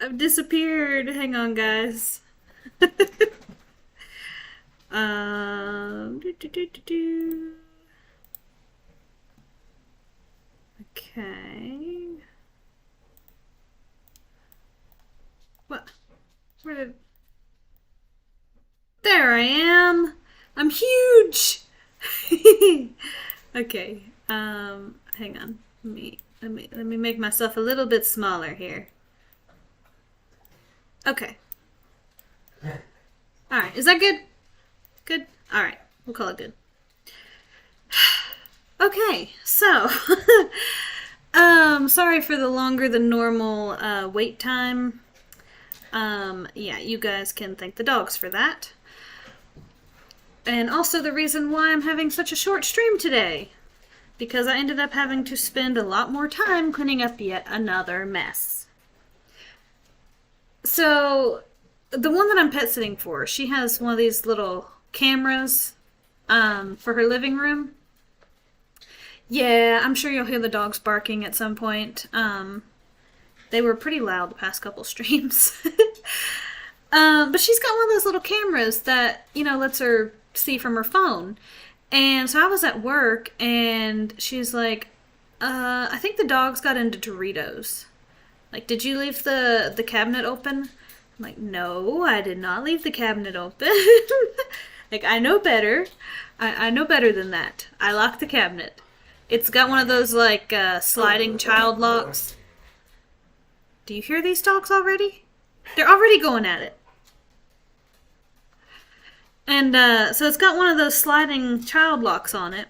I've disappeared. Hang on, guys. Do, do, do, do, do. Okay. What? Where did? There I am. I'm huge. Okay. Hang on. Let me make myself a little bit smaller here. Okay. All right. Is that good? Good. All right. We'll call it good. Okay. So, sorry for the longer than normal wait time. Yeah, you guys can thank the dogs for that. And also the reason why I'm having such a short stream today. Because I ended up having to spend a lot more time cleaning up yet another mess. So, the one that I'm pet sitting for, she has one of these little cameras for her living room. Yeah, I'm sure you'll hear the dogs barking at some point. They were pretty loud the past couple streams. But she's got one of those little cameras that, lets her see from her phone. And so I was at work and she's like, I think the dogs got into Doritos. Like, did you leave the cabinet open? I'm like, no, I did not leave the cabinet open. Like, I know better. I know better than that. I locked the cabinet. It's got one of those, like, sliding child locks. Do you hear these dogs already? They're already going at it. And so it's got one of those sliding child locks on it.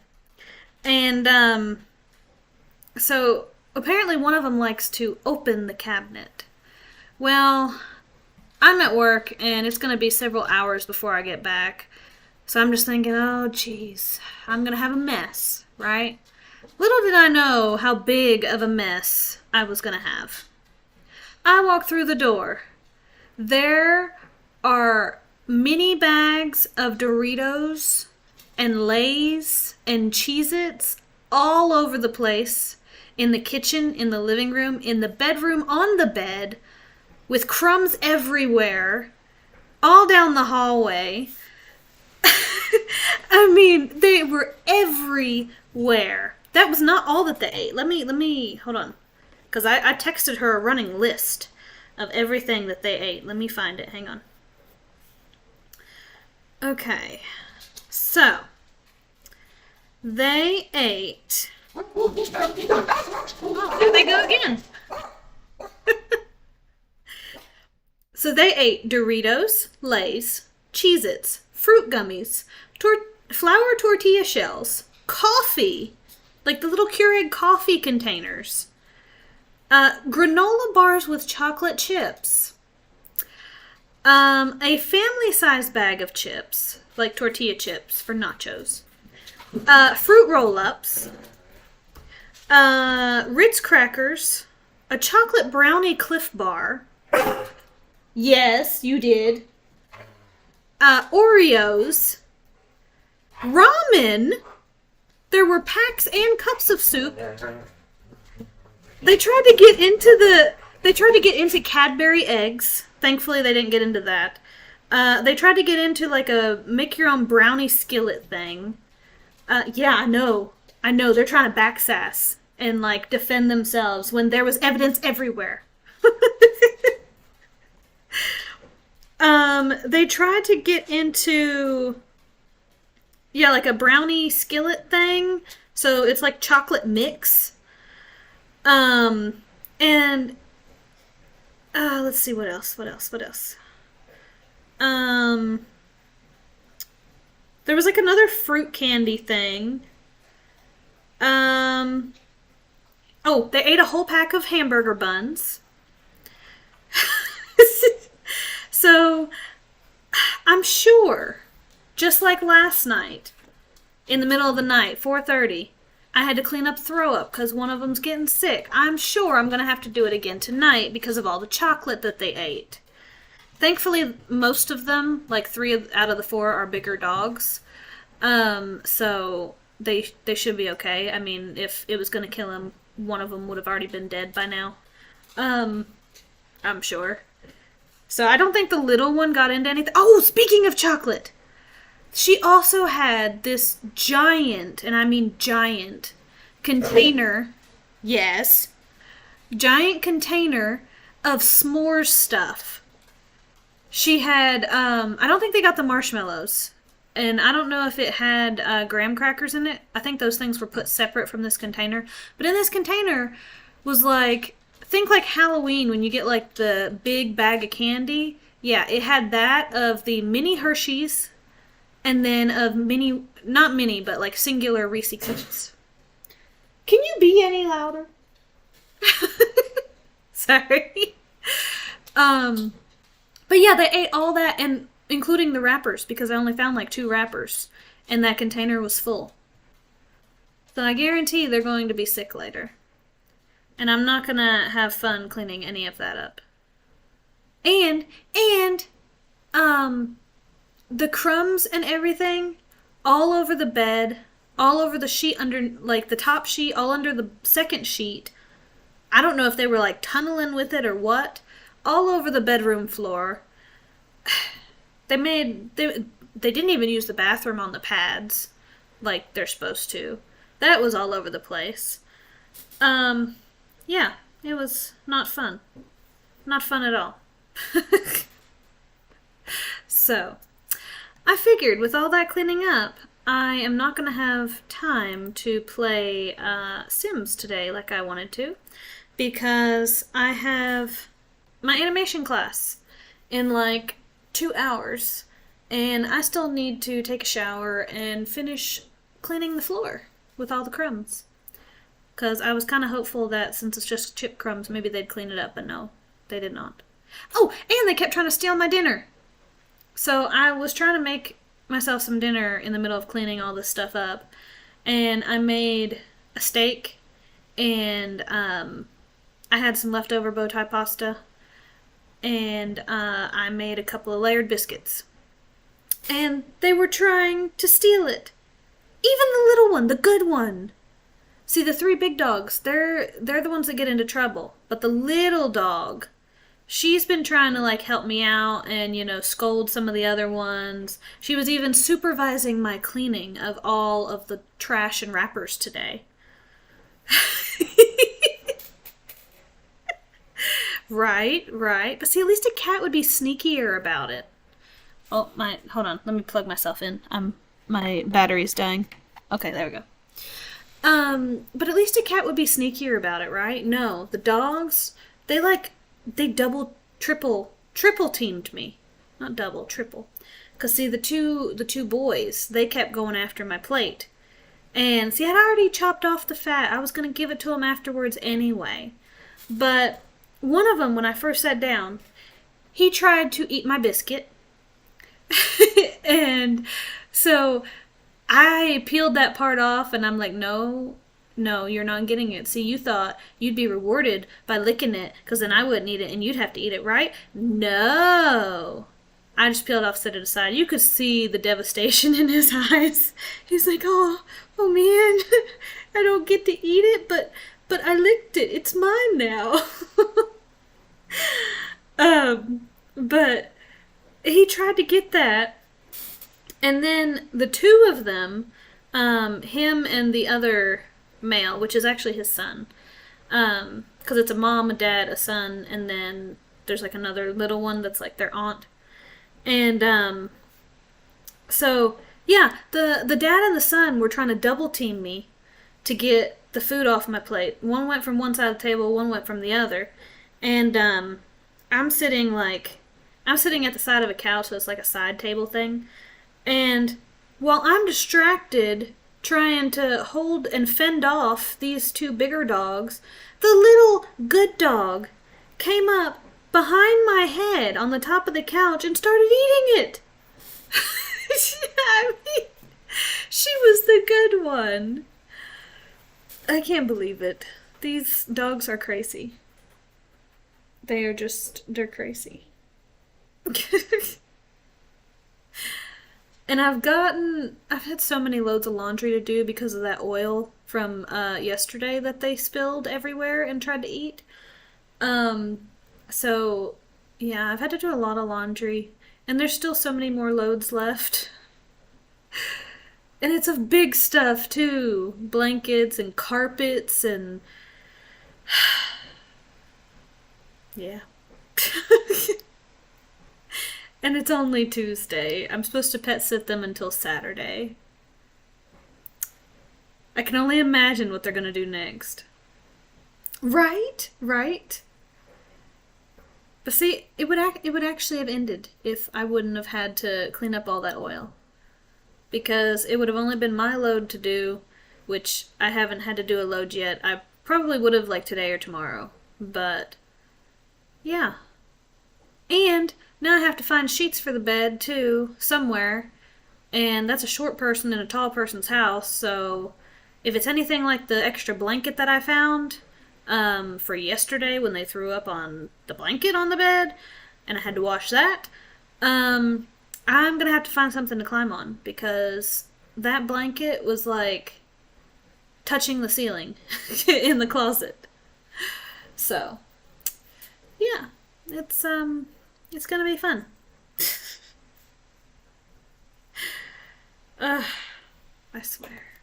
And so apparently one of them likes to open the cabinet. Well, I'm at work and it's going to be several hours before I get back. So I'm just thinking, oh, geez, I'm going to have a mess, right? Little did I know how big of a mess I was going to have. I walk through the door. There are mini bags of Doritos and Lay's and Cheez-Its all over the place. In the kitchen, in the living room, in the bedroom, on the bed, with crumbs everywhere, all down the hallway. I mean, they were everywhere. That was not all that they ate. Let me, hold on. Because I texted her a running list of everything that they ate. Let me find it. Hang on. Okay. So, they ate... Oh, there they go again. So they ate Doritos, Lay's, Cheez-Its, fruit gummies, flour tortilla shells, coffee, like the little Keurig coffee containers, granola bars with chocolate chips, a family-sized bag of chips, like tortilla chips for nachos, fruit roll-ups, Ritz crackers, a chocolate brownie Cliff bar. Yes, you did. Oreos, ramen. There were packs and cups of soup. They tried to get into Cadbury eggs. Thankfully, they didn't get into that. They tried to get into like a make your own brownie skillet thing. Yeah, I know. They're trying to backsass and like defend themselves when there was evidence everywhere. They tried to get into, yeah, like a brownie skillet thing. So it's like chocolate mix. And let's see what else. There was like another fruit candy thing. Oh, they ate a whole pack of hamburger buns. So, I'm sure, just like last night, in the middle of the night, 4:30, I had to clean up throw up because one of them's getting sick. I'm sure I'm going to have to do it again tonight because of all the chocolate that they ate. Thankfully, most of them, like 3 out of the 4, are bigger dogs. So they should be okay. I mean, if it was going to kill them, one of them would have already been dead by now. I'm sure. So I don't think the little one got into anything. Oh, speaking of chocolate, she also had this giant, and I mean giant, container. Yes, giant container of s'mores stuff. She had, I don't think they got the marshmallows. And I don't know if it had graham crackers in it. I think those things were put separate from this container. But in this container was like, think like Halloween when you get like the big bag of candy. Yeah, it had that of the mini Hershey's and then of mini, not mini, but like singular Reese Cups. Can you be any louder? Sorry. But yeah, they ate all that, and including the wrappers, because I only found like 2 wrappers, and that container was full. So I guarantee they're going to be sick later. And I'm not gonna have fun cleaning any of that up. And, the crumbs and everything all over the bed, all over the sheet under, like the top sheet, all under the second sheet. I don't know if they were like tunneling with it or what. All over the bedroom floor. They didn't even use the bathroom on the pads like they're supposed to. That was all over the place. Yeah, it was not fun. Not fun at all. So, I figured with all that cleaning up, I am not going to have time to play Sims today like I wanted to, because I have my animation class in like 2 hours, and I still need to take a shower and finish cleaning the floor with all the crumbs. Because I was kind of hopeful that since it's just chip crumbs, maybe they'd clean it up, but no, they did not. Oh, and they kept trying to steal my dinner. So I was trying to make myself some dinner in the middle of cleaning all this stuff up, and I made a steak, and I had some leftover bow tie pasta, and I made a couple of layered biscuits. And they were trying to steal it. Even the little one, the good one. See, the 3 big dogs, they're the ones that get into trouble. But the little dog, she's been trying to like help me out and, scold some of the other ones. She was even supervising my cleaning of all of the trash and wrappers today. Right. But see, at least a cat would be sneakier about it. Oh, hold on. Let me plug myself in. My battery's dying. Okay, there we go. But at least a cat would be sneakier about it, right? No, the dogs, they double, triple teamed me. Not double, triple. 'Cause see, the two boys, they kept going after my plate. And see, I'd already chopped off the fat. I was gonna give it to them afterwards anyway. But one of them, when I first sat down, he tried to eat my biscuit. And so I peeled that part off, and I'm like, no, you're not getting it. See, you thought you'd be rewarded by licking it, because then I wouldn't eat it, and you'd have to eat it, right? No. I just peeled off, set it aside. You could see the devastation in his eyes. He's like, oh man, I don't get to eat it, but I licked it. It's mine now. But he tried to get that. And then the 2 of them, him and the other male, which is actually his son, because it's a mom, a dad, a son, and then there's like another little one that's like their aunt. And so yeah, the dad and the son were trying to double team me to get the food off my plate. One went from one side of the table, one went from the other, and I'm sitting at the side of a couch, so it's like a side table thing. And while I'm distracted trying to hold and fend off these 2 bigger dogs, the little good dog came up behind my head on the top of the couch and started eating it. I mean, she was the good one. I can't believe it. These dogs are crazy. They're crazy. And I've had so many loads of laundry to do because of that oil from yesterday that they spilled everywhere and tried to eat. So, yeah, I've had to do a lot of laundry, and there's still so many more loads left. And it's of big stuff too, blankets and carpets and yeah. And it's only Tuesday. I'm supposed to pet sit them until Saturday. I can only imagine what they're gonna do next. Right, right. But see, it would actually have ended if I wouldn't have had to clean up all that oil, because it would have only been my load to do, which I haven't had to do a load yet. I probably would have like today or tomorrow, but yeah. And now I have to find sheets for the bed too somewhere, and that's a short person in a tall person's house. So if it's anything like the extra blanket that I found for yesterday when they threw up on the blanket on the bed, and I had to wash that, I'm gonna have to find something to climb on because that blanket was like touching the ceiling in the closet. So yeah, it's gonna be fun. I swear.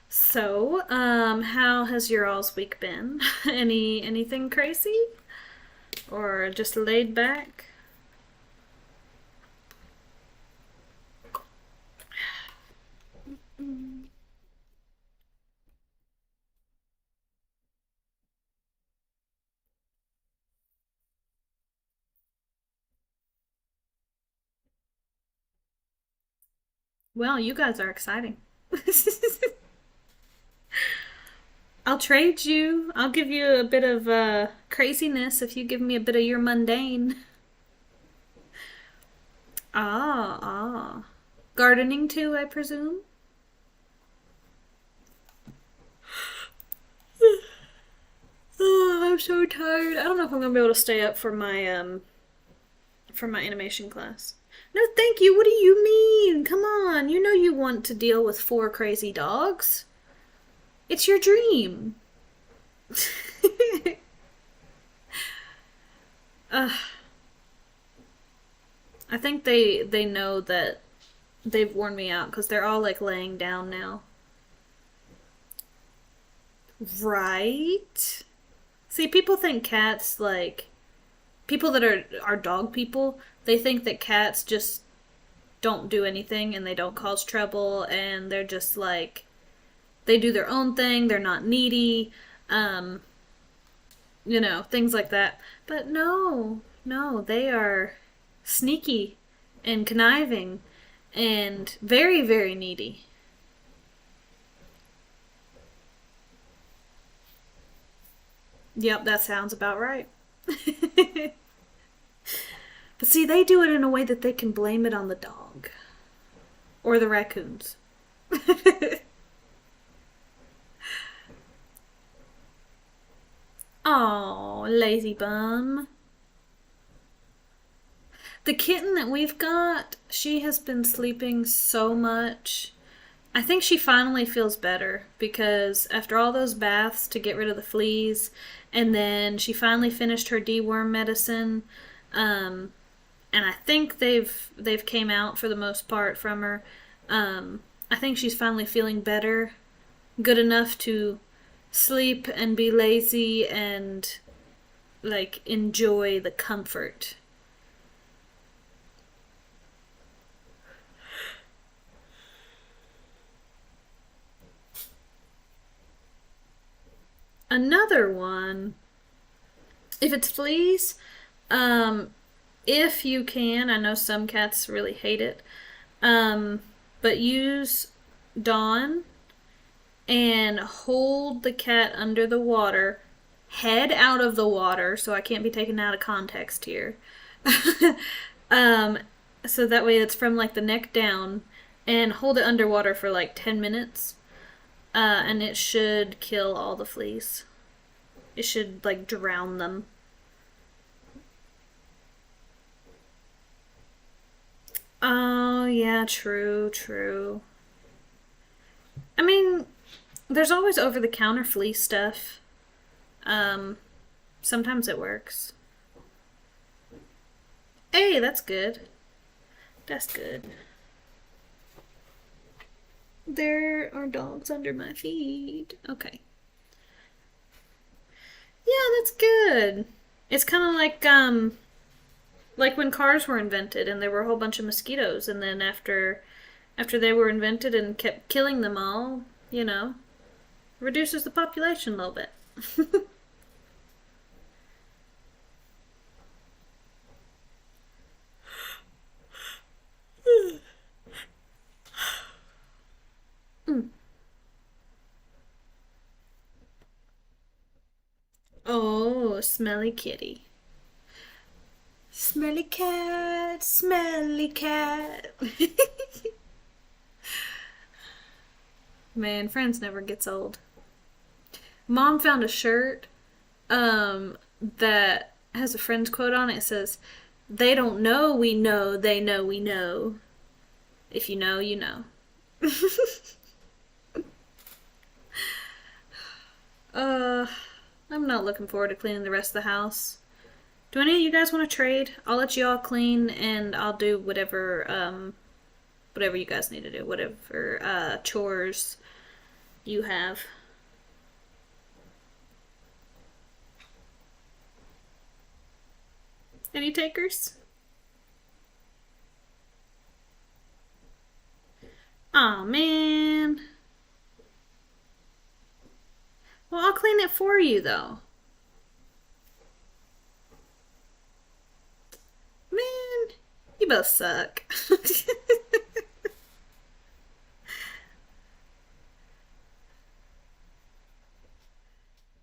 So, how has your all's week been? Anything crazy? Or just laid back? Well, you guys are exciting. I'll trade you. I'll give you a bit of craziness if you give me a bit of your mundane. Ah, ah. Gardening too, I presume? Oh, I'm so tired. I don't know if I'm gonna be able to stay up for my animation class. No, thank you. What do you mean? Come on. You know you want to deal with four crazy dogs. It's your dream. uh, I think they know that they've worn me out because they're all like laying down now. Right? See, people think cats like people that are dog people. They think that cats just don't do anything and they don't cause trouble and they're just like they do their own thing. They're not needy. Um, things like that. But no, no, they are sneaky and conniving and very, very needy. Yep, that sounds about right. But see, they do it in a way that they can blame it on the dog or the raccoons. Oh, lazy bum. The kitten that we've got, she has been sleeping so much. I think she finally feels better because after all those baths to get rid of the fleas, and then she finally finished her deworm medicine, um, and I think they've came out for the most part from her. I think she's finally feeling better, good enough to sleep and be lazy and like enjoy the comfort. Another one, if it's fleas, um, if you can, I know some cats really hate it, um, but use Dawn and hold the cat under the water, head out of the water, so I can't be taken out of context here. um, so that way it's from like the neck down, and hold it underwater for like 10 minutes, and it should kill all the fleas. It should like drown them. Oh, yeah, true, true. I mean, there's always over the counter flea stuff. Um, Sometimes it works. Hey, that's good. That's good. There are dogs under my feet. Okay. Yeah, that's good. It's kind of like when cars were invented and there were a whole bunch of mosquitoes, and then after they were invented and kept killing them all, you know, reduces the population a little bit. Mm. Oh, smelly kitty. Smelly cat, smelly cat. Man, Friends never gets old. Mom found a shirt that has a Friends quote on it. It says, "They don't know we know, they know we know. If you know, you know." uh, I'm not looking forward to cleaning the rest of the house. Do any of you guys want to trade? I'll let you all clean, and I'll do whatever you guys need to do, whatever chores you have. Any takers? Aw, man. Well, I'll clean it for you, though. Man, you both suck.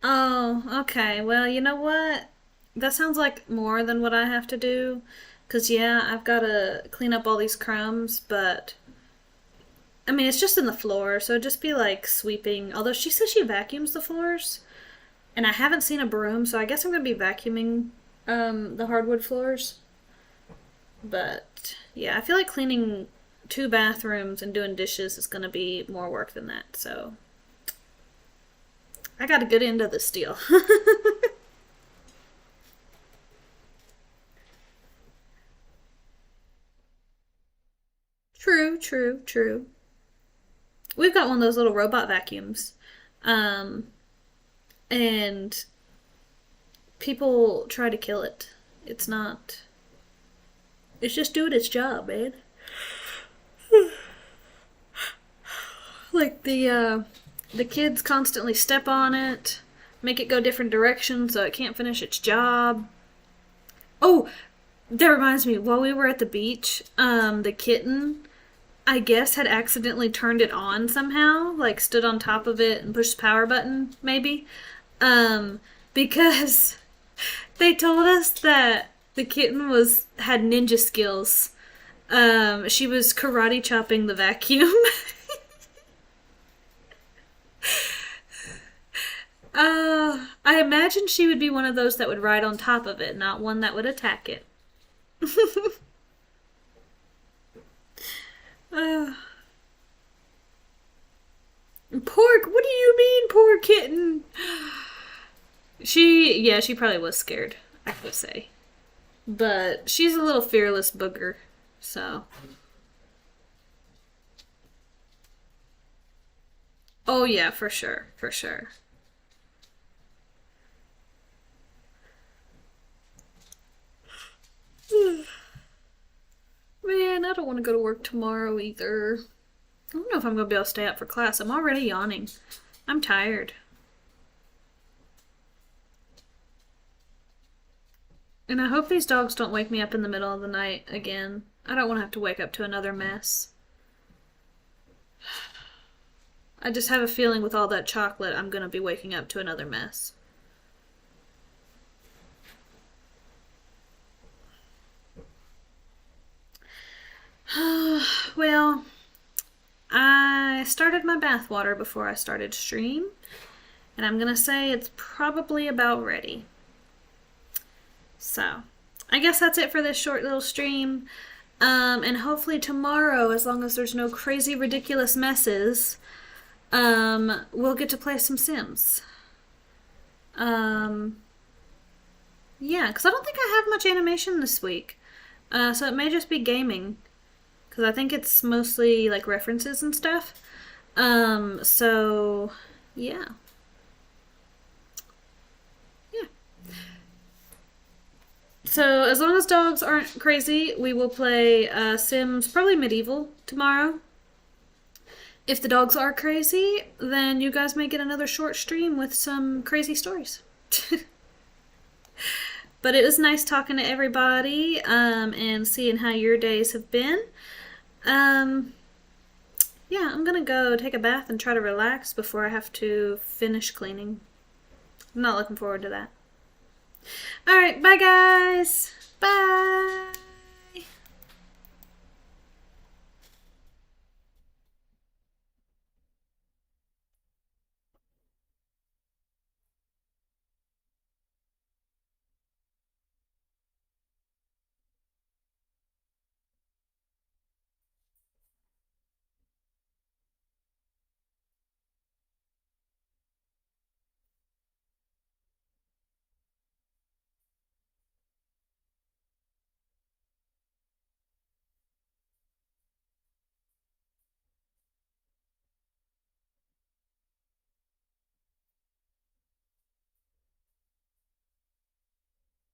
Oh, okay. Well, you know what? That sounds like more than what I have to do. Because, yeah, I've got to clean up all these crumbs, but I mean, it's just in the floor, so it'd just be like sweeping. Although she says she vacuums the floors, and I haven't seen a broom, so I guess I'm gonna be vacuuming the hardwood floors. But yeah, I feel like cleaning two bathrooms and doing dishes is gonna be more work than that. So I got a good end of this deal. True, true, true. We've got one of those little robot vacuums, um, and people try to kill it. It's not. It's just doing its job, man. Like the kids constantly step on it, make it go different directions so it can't finish its job. Oh, that reminds me. While we were at the beach, the kitten, I guess, had accidentally turned it on somehow. Like stood on top of it and pushed the power button, maybe. Because they told us that the kitten was had ninja skills. She was karate chopping the vacuum. I imagine she would be one of those that would ride on top of it, not one that would attack it. uh, Pork, what do you mean, poor kitten? Yeah, she probably was scared, I would say. But she's a little fearless booger, so. Oh, yeah, for sure, for sure. Man, I don't want to go to work tomorrow either. I don't know if I'm going to be able to stay up for class. I'm already yawning. I'm tired. And I hope these dogs don't wake me up in the middle of the night again. I don't want to have to wake up to another mess. I just have a feeling with all that chocolate, I'm going to be waking up to another mess. Well, I started my bath water before I started stream, and I'm gonna say it's probably about ready. So, I guess that's it for this short little stream. And hopefully tomorrow, as long as there's no crazy ridiculous messes, we'll get to play some Sims. Um, Yeah, because I don't think I have much animation this week. So it may just be gaming. Because I think it's mostly like references and stuff. So yeah. Yeah. So as long as dogs aren't crazy, we will play Sims, probably Medieval, tomorrow. If the dogs are crazy, then you guys may get another short stream with some crazy stories. But it was nice talking to everybody and seeing how your days have been. Um, yeah, I'm gonna go take a bath and try to relax before I have to finish cleaning. I'm not looking forward to that. Alright, bye guys! Bye!